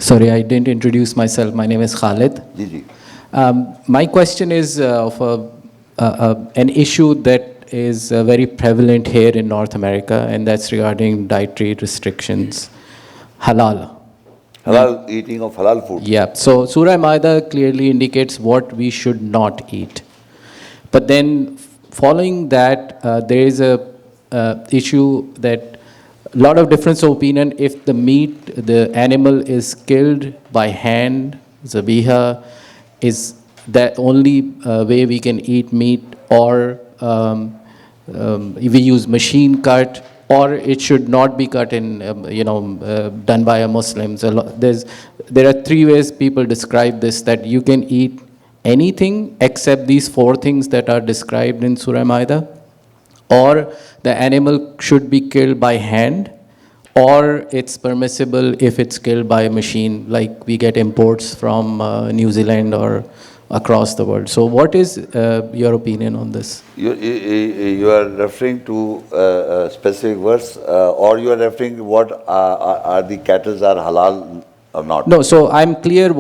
Sorry, I didn't introduce myself. My name is Khalid. My question is of an issue that is very prevalent here in North America, and that's regarding dietary restrictions, halal. Halal, eating of halal food. Yeah, so Surah Maida clearly indicates what we should not eat. But then following that, there is a issue that a lot of difference of opinion if the meat, the animal is killed by hand, zabiha, is the only way we can eat meat, or we use machine cut, or it should not be cut in, done by a Muslim. There are three ways people describe this, that you can eat anything except these four things that are described in Surah Maida, or the animal should be killed by hand, or it's permissible if it's killed by a machine, like we get imports from New Zealand or across the world. So what is your opinion on this? You are referring to a specific verse, or you are referring to what are the cattle are halal or not? No, so I'm clear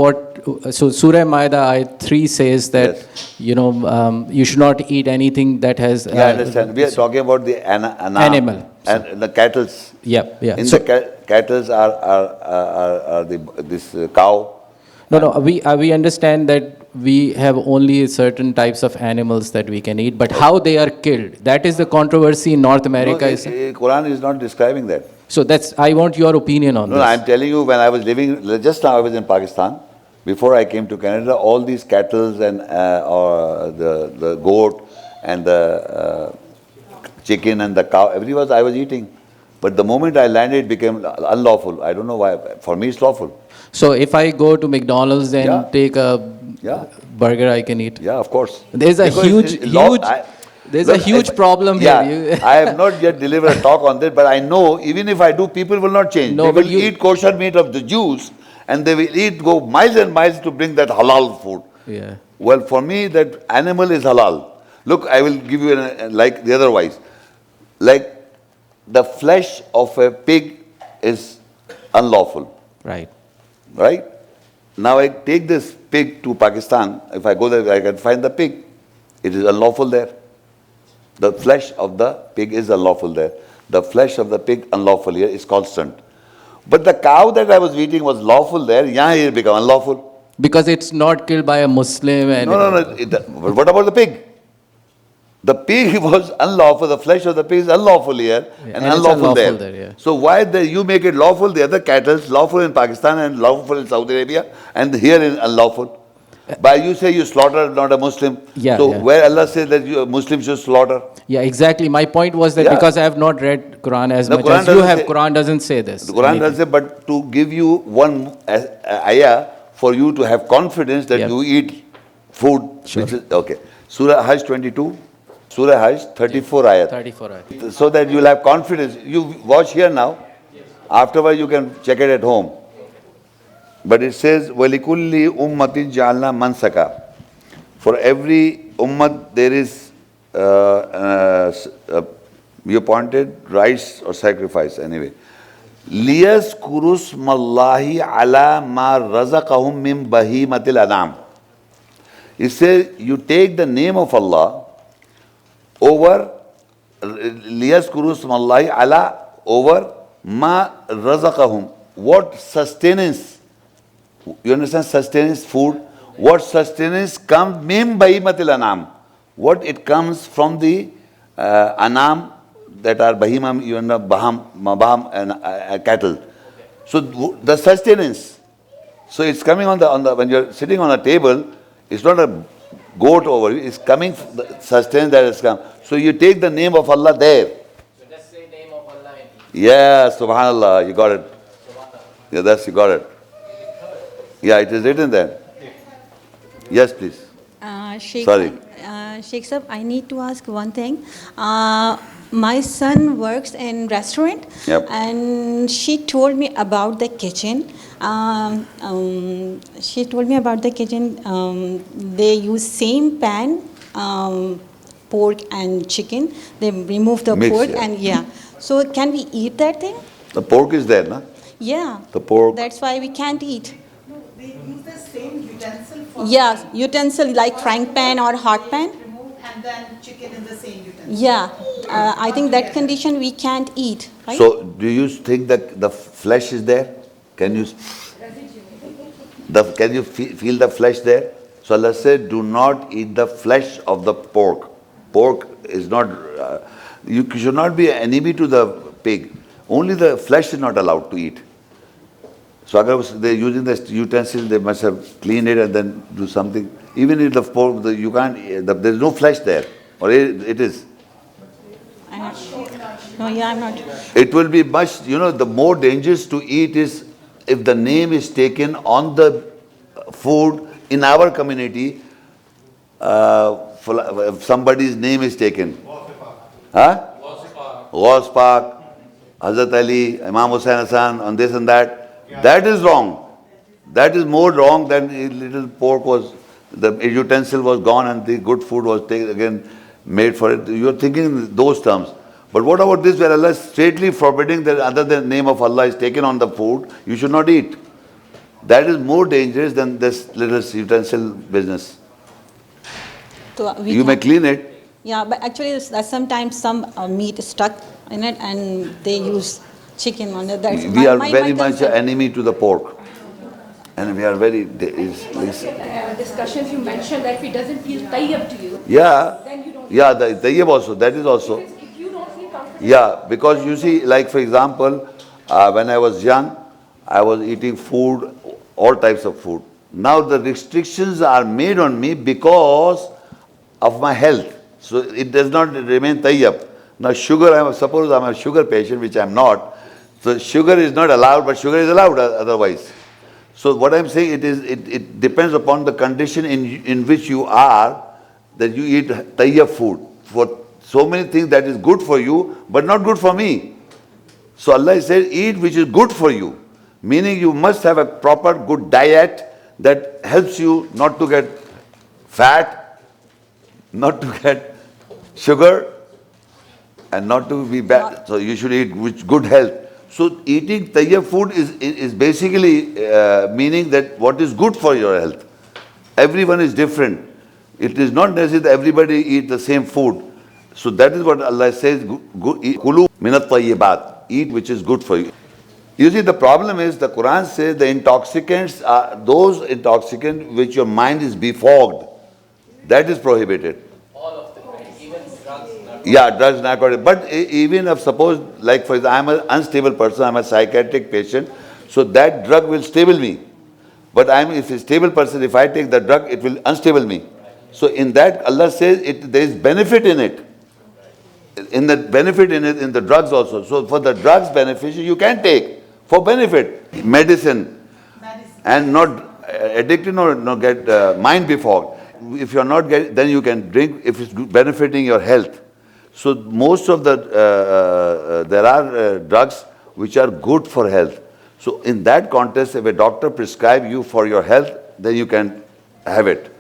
so Surah Maida Ayat 3 says that, yes, you should not eat anything that has... I understand. We are talking about the animal. And the cattle. Yeah. In the cattle are this cow. No, we understand that we have only certain types of animals that we can eat, but how they are killed, that is the controversy in North America. The Quran is not describing that. So I want your opinion on this. No, I'm telling you, when I was living, just now I was in Pakistan, before I came to Canada, all these cattle and or the goat and the chicken and the cow, everyone I was eating. But the moment I landed, it became unlawful. I don't know why. For me, it's lawful. So if I go to McDonald's and take a burger, I can eat? Yeah, of course. There's a huge problem here. I have not yet delivered a talk on that, but I know even if I do, people will not change. They will eat kosher meat of the Jews, and they will go miles and miles to bring that halal food. Yeah. Well, for me, that animal is halal. Look, I will give you like the otherwise. Like the flesh of a pig is unlawful. Right. Right? Now I take this pig to Pakistan. If I go there, I can find the pig. It is unlawful there. The flesh of the pig is unlawful there. The flesh of the pig unlawful here is constant. But the cow that I was eating was lawful there. Here it become unlawful. Because it's not killed by a Muslim. And No. What about the pig? The pig was unlawful. The flesh of the pig is unlawful here and unlawful there. Yeah. So why you make it lawful? The other cattle lawful in Pakistan and lawful in Saudi Arabia, and here is unlawful. But you say you slaughter not a Muslim. Where Allah says that Muslims should slaughter? Yeah, exactly. My point was that because I have not read Quran as much as you have, Quran doesn't say this. The Quran doesn't say, but to give you one ayah for you to have confidence that you eat food. Sure. Which is, okay. Surah Hajj 22. Surah Hajj 34 ayat. 34 ayat. So that you will have confidence. You watch here now. Afterwards you can check it at home. But it says, وَلِكُلِّ أُمَّةٍ جَعَلْنَا مَنْسَكًا. For every ummah there is, you pointed, rice or sacrifice anyway. لِيَذْكُرُوا اسْمَ اللَّهِ عَلَى مَا رَزَقَهُم مِّن بَهِيمَةِ الْأَنْعَامِ. It says, you take the name of Allah over لِيَذْكُرُوا اسْمَ اللَّهِ عَلَى over مَا رَزَقَهُم. What sustenance? You understand sustenance, food? What sustenance comes mim bahimatil anam? What it comes from the anam that are bahimam, you know, mabam and cattle. So the sustenance. So it's coming on the when you're sitting on a table, it's not a goat over you, it's coming the sustenance that has come. So you take the name of Allah there. So just say name of Allah and eat. Yeah, subhanallah, you got it. Yeah, you got it. Yeah, it is written there. Yes, please. Shaikh, Sorry. Shaikh Sahab, I need to ask one thing. My son works in restaurant, and she told me about the kitchen. They use same pan, pork and chicken. They remove the pork and So can we eat that thing? The pork is there, na? Yeah. The pork. That's why we can't eat. No, they use the same utensil for Yeah, utensil like frying pan or hot pan. remove and then chicken in the same utensil. Yeah, I think that condition we can't eat, right? So do you think that the flesh is there? Can you feel the flesh there? So Allah said, do not eat the flesh of the pork. Pork is not, you should not be an enemy to the pig. Only the flesh is not allowed to eat. So agar they're using the utensil, they must have cleaned it and then do something. Even if the pork, you can't, there's no flesh there. Or it is. I'm not sure. No, yeah, I'm not. It will be much, the more dangerous to eat is if the name is taken on the food in our community, if somebody's name is taken. Huh? Ghaus Pak, Hazrat Ali, Imam Hussain Hassan, on this and that. That is wrong. That is more wrong than a little pork was, the utensil was gone and the good food was taken again, made for it. You are thinking in those terms. But what about this where Allah is straightly forbidding that other than the name of Allah is taken on the food, you should not eat. That is more dangerous than this little utensil business. So You may clean it. Yeah, but actually sometimes some meat is stuck in it and they use chicken on it. That's We are very much concern. an enemy to the pork. And we are very... discussions you mentioned that if it doesn't feel tayyib to you, Yeah. then you don't. Yeah, the tayyib also, that is also. Because if you don't feel comfortable. Yeah, because you see, like for example, when I was young, I was eating food, all types of food. Now the restrictions are made on me because of my health. So it does not remain tayyib. Now sugar, suppose I'm a sugar patient, which I'm not. So sugar is not allowed, but sugar is allowed otherwise. So what I'm saying, it depends upon the condition in which you are, that you eat tayyib food. For so many things that is good for you, but not good for me. So Allah said, eat which is good for you. Meaning you must have a proper good diet that helps you not to get fat, not to get sugar, and not to be bad. So you should eat with good health. So eating tayyib food is basically meaning that what is good for your health. Everyone is different. It is not necessary that everybody eat the same food. So that is what Allah says, kulu minat tayyibat, eat which is good for you. You see, the problem is the Quran says the intoxicants are those intoxicants which your mind is befogged. That is prohibited. All of them, right? Even drugs. Yeah, drugs, narcotics. But even if suppose, like for example, I'm an unstable person, I'm a psychiatric patient, so that drug will stable me. But if a stable person, if I take the drug, it will unstable me. So in that, Allah says there is benefit in it. In the benefit in it, in the drugs also. So for the drugs beneficial, you can take for benefit, medicine, and not addicted or not get mind befogged. If you're not getting, then you can drink if it's benefiting your health. So most of the, there are drugs which are good for health. So in that context, if a doctor prescribes you for your health, then you can have it.